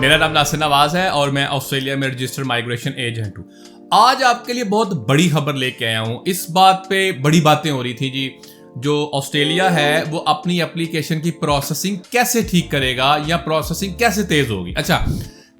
मेरा नाम नासिर नवाज है और मैं ऑस्ट्रेलिया में रजिस्टर्ड माइग्रेशन एजेंट हूँ। आज आपके लिए बहुत बड़ी खबर लेके आया हूँ। इस बात पे बड़ी बातें हो रही थी जी, जो ऑस्ट्रेलिया है वो अपनी एप्लीकेशन की प्रोसेसिंग कैसे ठीक करेगा या प्रोसेसिंग कैसे तेज होगी। अच्छा,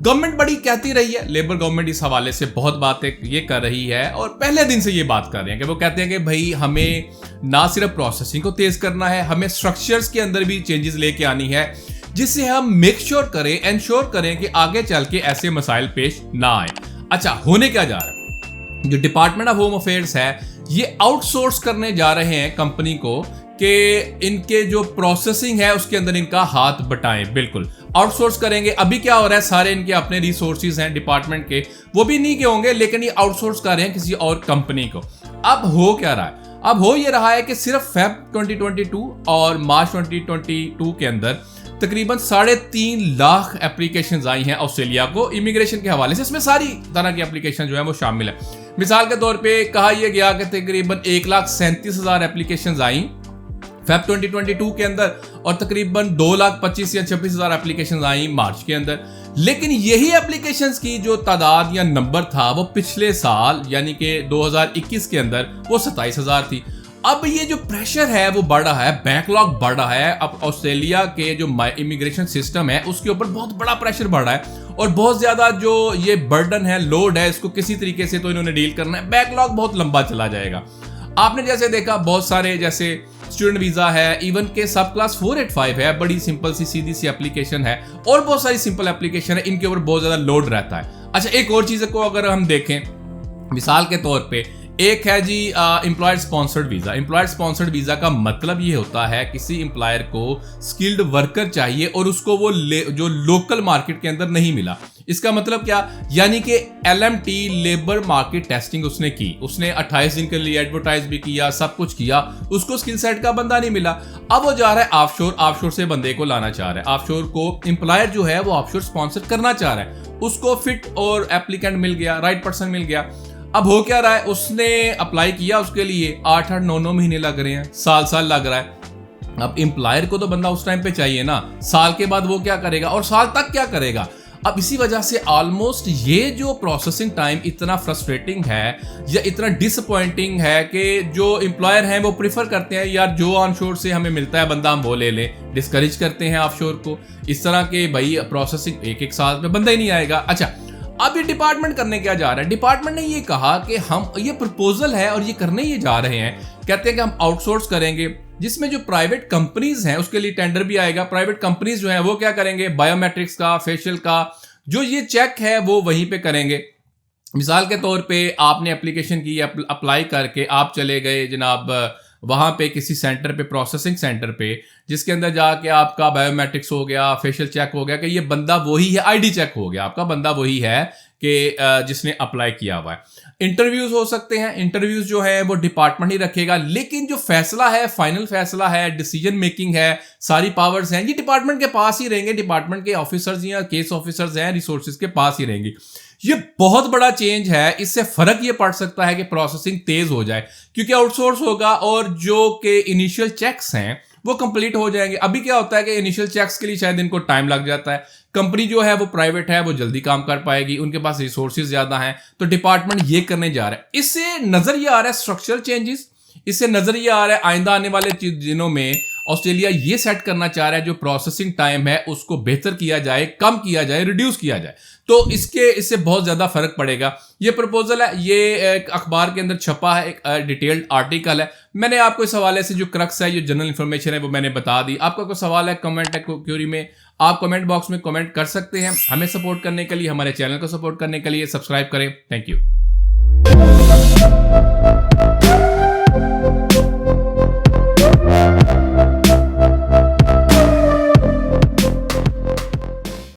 गवर्नमेंट बड़ी कहती रही है, लेबर गवर्नमेंट इस हवाले से बहुत बातें ये कर रही है और पहले दिन से ये बात कर रहे हैं कि वो कहते हैं कि भाई हमें ना सिर्फ प्रोसेसिंग को तेज करना है, हमें स्ट्रक्चर्स के अंदर भी चेंजेस लेके आनी है जिससे हम मेक श्योर करें, एंश्योर करें कि आगे चल के ऐसे मसाइल पेश ना आए। अच्छा, होने क्या जा रहा है, जो डिपार्टमेंट ऑफ होम अफेयर्स है ये आउटसोर्स करने जा रहे हैं कंपनी को कि इनके जो प्रोसेसिंग है उसके अंदर इनका हाथ बटाएं। बिल्कुल आउटसोर्स करेंगे। अभी क्या हो रहा है, सारे इनके अपने रिसोर्सेज हैं डिपार्टमेंट के, वो भी नहीं के होंगे, लेकिन ये आउटसोर्स कर रहे हैं किसी और कंपनी को। अब हो क्या रहा है, अब हो ये रहा है कि सिर्फ फेब 2022 और मार्च 2022 के अंदर तकरीबन 3.5 लाख एप्लीकेशंस आई हैं ऑस्ट्रेलिया को इमिग्रेशन के हवाले से। इसमें सारी तरह की एप्लीकेशन जो है वो शामिल है। मिसाल के तौर पे कहा यह गया कि तकरीबन 1,37,000 एप्लीकेशंस आई फेब 2022 के अंदर और तकरीबन 2,25,000 या 26,000 एप्लीकेशंस आई मार्च के अंदर। लेकिन यही एप्लीकेशंस की जो तादाद या नंबर था वो पिछले साल यानी कि 2021 के अंदर वो 27,000 थी। अब ये जो प्रेशर है वो बढ़ रहा है, बैकलॉग बढ़ रहा है। अब ऑस्ट्रेलिया के जो इमिग्रेशन सिस्टम है उसके ऊपर बहुत बड़ा प्रेशर बढ़ रहा है और बहुत ज्यादा जो ये बर्डन है, लोड है, इसको किसी तरीके से तो इन्होंने डील करना है। बैकलॉग बहुत लंबा चला जाएगा। आपने जैसे देखा बहुत सारे जैसे स्टूडेंट वीजा है, इवन के सब क्लास 485 है, बड़ी सिंपल सी सीधी सी एप्लीकेशन है और बहुत सारी सिंपल एप्लीकेशन है, इनके ऊपर बहुत ज्यादा लोड रहता है। अच्छा, एक और चीज को अगर हम देखें, मिसाल के तौर पे एक है जी employer sponsored visa. Employer sponsored visa का मतलब ये होता है किसी एम्प्लॉयर को स्किल्ड वर्कर चाहिए और उसको वो जो लोकल मार्केट के अंदर नहीं मिला। इसका मतलब क्या, यानी कि LMT लेबर मार्केट टेस्टिंग उसने की, उसने 28 दिन के लिए एडवर्टाइज भी किया, सब कुछ किया, उसको स्किल सेट का बंदा नहीं मिला। अब वो जा रहा है ऑफशोर, ऑफशोर से बंदे को लाना चाह रहा है, ऑफशोर को एम्प्लॉयर जो है वो ऑफशोर स्पॉन्सर करना चाह रहा है, उसको फिट और एप्लीकेंट मिल गया, राइट पर्सन मिल गया। अब हो क्या रहा है, उसने अप्लाई किया, उसके लिए 8-8, 9-9 महीने लग रहे हैं, साल लग रहा है। अब एम्प्लॉयर को तो बंदा उस टाइम पे चाहिए ना, साल के बाद वो क्या करेगा और साल तक क्या करेगा। अब इसी वजह से ऑलमोस्ट ये जो प्रोसेसिंग टाइम इतना फ्रस्ट्रेटिंग है या इतना डिसअपॉइंटिंग है कि जो एम्प्लॉयर हैं वो प्रीफर करते हैं यार जो ऑनशोर से हमें मिलता है बंदा हम वो ले लें, डिस्करेज करते हैं ऑफशोर को। इस तरह के भाई प्रोसेसिंग एक साल में बंदा ही नहीं आएगा। अच्छा, अब ये डिपार्टमेंट करने क्या जा रहा है, डिपार्टमेंट ने ये कहा कि हम ये प्रपोजल है और ये करने ये जा रहे हैं, कहते हैं कि हम आउटसोर्स करेंगे जिसमें जो प्राइवेट कंपनीज हैं उसके लिए टेंडर भी आएगा। प्राइवेट कंपनीज जो हैं वो क्या करेंगे, बायोमेट्रिक्स का, फेशियल का जो ये चेक है वो वहीं पे करेंगे। मिसाल के तौर पे आपने एप्लीकेशन की, अप्लाई करके आप चले गए जनाब वहां पे किसी सेंटर पे, प्रोसेसिंग सेंटर पे, जिसके अंदर जाके आपका बायोमेट्रिक्स हो गया, फेशियल चेक हो गया कि ये बंदा वही है, ID चेक हो गया, आपका बंदा वही है कि जिसने अप्लाई किया हुआ है। इंटरव्यूज हो सकते हैं, इंटरव्यूज जो है वो डिपार्टमेंट ही रखेगा, लेकिन जो फैसला है, फाइनल फैसला है, डिसीजन मेकिंग है, सारी पावर्स हैं, ये डिपार्टमेंट के पास ही रहेंगे। डिपार्टमेंट के ऑफिसर्स या केस ऑफिसर्स हैं, रिसोर्सेज के पास ही रहेंगी। ये बहुत बड़ा चेंज है। इससे फर्क ये पड़ सकता है कि प्रोसेसिंग तेज हो जाए क्योंकि आउटसोर्स होगा और जो के इनिशियल चेक्स हैं वो कंप्लीट हो जाएंगे। अभी क्या होता है कि इनिशियल चेक्स के लिए शायद इनको टाइम लग जाता है। कंपनी जो है वो प्राइवेट है, वो जल्दी काम कर पाएगी, उनके पास रिसोर्सेज ज्यादा हैं, तो डिपार्टमेंट ये करने जा रहा है। इससे नजर ये आ रहा है स्ट्रक्चरल चेंजेस, इससे नजर ये आ रहा है आइंदा आने वाले दिनों में ऑस्ट्रेलिया ये सेट करना चाह रहा है जो प्रोसेसिंग टाइम है उसको बेहतर किया जाए, कम किया जाए, रिड्यूस किया जाए, तो इससे बहुत ज्यादा फर्क पड़ेगा। ये प्रपोजल है, ये एक अखबार के अंदर छपा है, एक डिटेल्ड आर्टिकल है। मैंने आपको इस हवाले से जो क्रक्स है, जो जनरल इंफॉर्मेशन है वो मैंने बता दी। आपका कोई सवाल है, कमेंट है क्यूरी में, आप कमेंट बॉक्स में कमेंट कर सकते हैं। हमें सपोर्ट करने के लिए, हमारे चैनल को सपोर्ट करने के लिए सब्सक्राइब करें। Thank you.